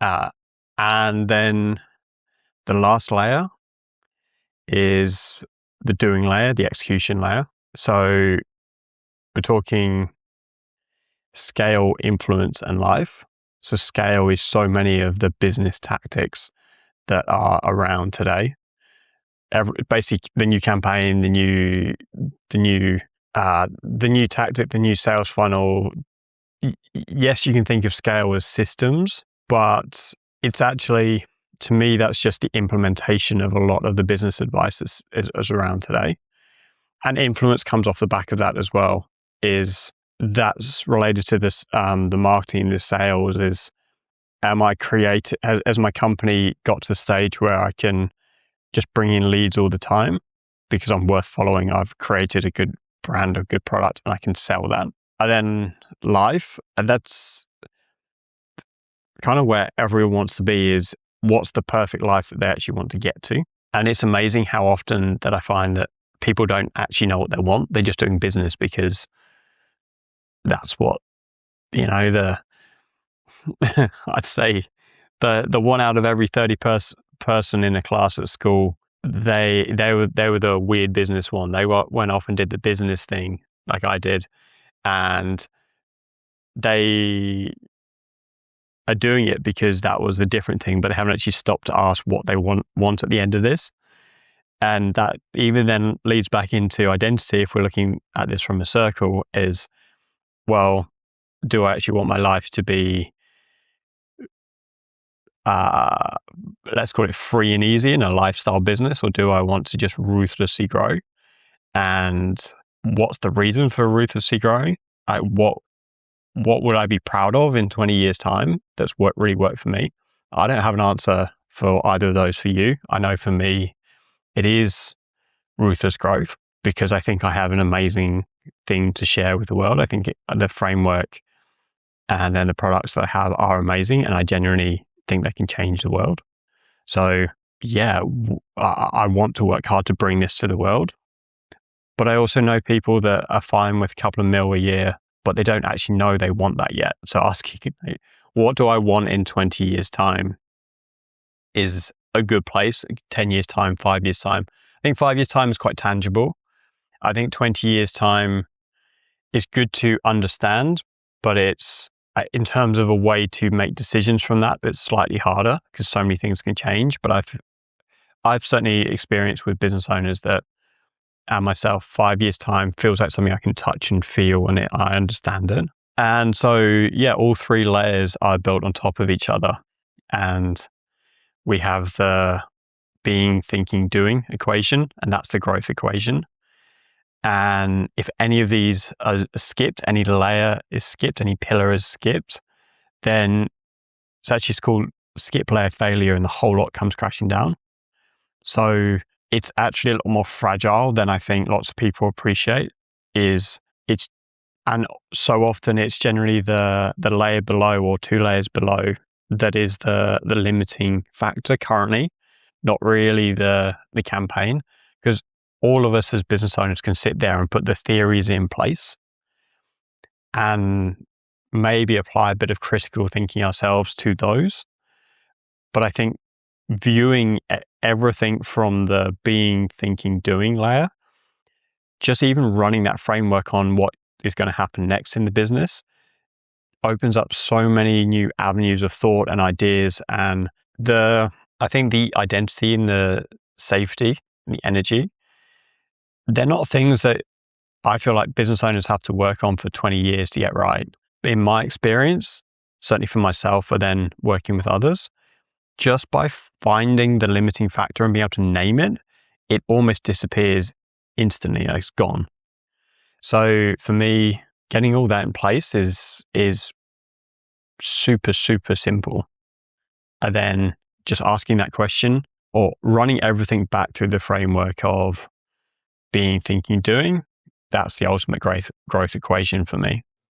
And then the last layer is the doing layer, the execution layer. So we're talking scale, influence, and life. So scale is so many of the business tactics that are around today. Basically, the new campaign, the new tactic, the new sales funnel. Yes, you can think of scale as systems, but it's actually, to me, that's just the implementation of a lot of the business advice that's around today. And influence comes off the back of that as well. That's related to this, the marketing, the sales is, am I creative? Has my company got to the stage where I can just bring in leads all the time because I'm worth following? I've created a good brand, a good product, and I can sell that. And then life, and that's kind of where everyone wants to be, is what's the perfect life that they actually want to get to. And it's amazing how often that I find that people don't actually know what they want. They're just doing business because that's what, I'd say the 1 out of every 30 person in a class at school, they were the weird business one. They went off and did the business thing like I did, and they are doing it because that was the different thing, but they haven't actually stopped to ask what they want at the end of this. And that even then leads back into identity. If we're looking at this from a circle, is, well, do I actually want my life to be, let's call it free and easy in a lifestyle business, or do I want to just ruthlessly grow? And what's the reason for ruthlessly growing? What would I be proud of in 20 years' time that's really worked for me? I don't have an answer for either of those for you. I know for me, it is ruthless growth, because I think I have an amazing thing to share with the world. I think the framework and then the products that I have are amazing, and I genuinely think they can change the world. So yeah, I want to work hard to bring this to the world. But I also know people that are fine with a couple of mil a year, but they don't actually know they want that yet. So asking, what do I want in 20 years' time, is a good place. 10 years' time, 5 years' time. I think 5 years' time is quite tangible. I think 20 years' time is good to understand, but it's, in terms of a way to make decisions from that, it's slightly harder because so many things can change. But I've certainly experienced with business owners that, and myself, 5 years' time feels like something I can touch and feel, and I understand it. And so, yeah, all three layers are built on top of each other. And we have the being, thinking, doing equation, and that's the growth equation. And if any of these are skipped, any layer is skipped, any pillar is skipped, then it's actually called skip layer failure, and the whole lot comes crashing down. So it's actually a lot more fragile than I think lots of people appreciate. And so often it's generally the layer below or two layers below that is the limiting factor currently, not really the campaign, because all of us as business owners can sit there and put the theories in place and maybe apply a bit of critical thinking ourselves to those. But I think viewing everything from the being, thinking, doing layer, just even running that framework on what is going to happen next in the business, opens up so many new avenues of thought and ideas. And I think the identity and the safety and the energy, they're not things that I feel like business owners have to work on for 20 years to get right. In my experience, certainly for myself, but then working with others, just by finding the limiting factor and being able to name it, it almost disappears instantly. It's gone. So for me, getting all that in place is super, super simple. And then just asking that question, or running everything back through the framework of being, thinking, doing, that's the ultimate growth equation for me.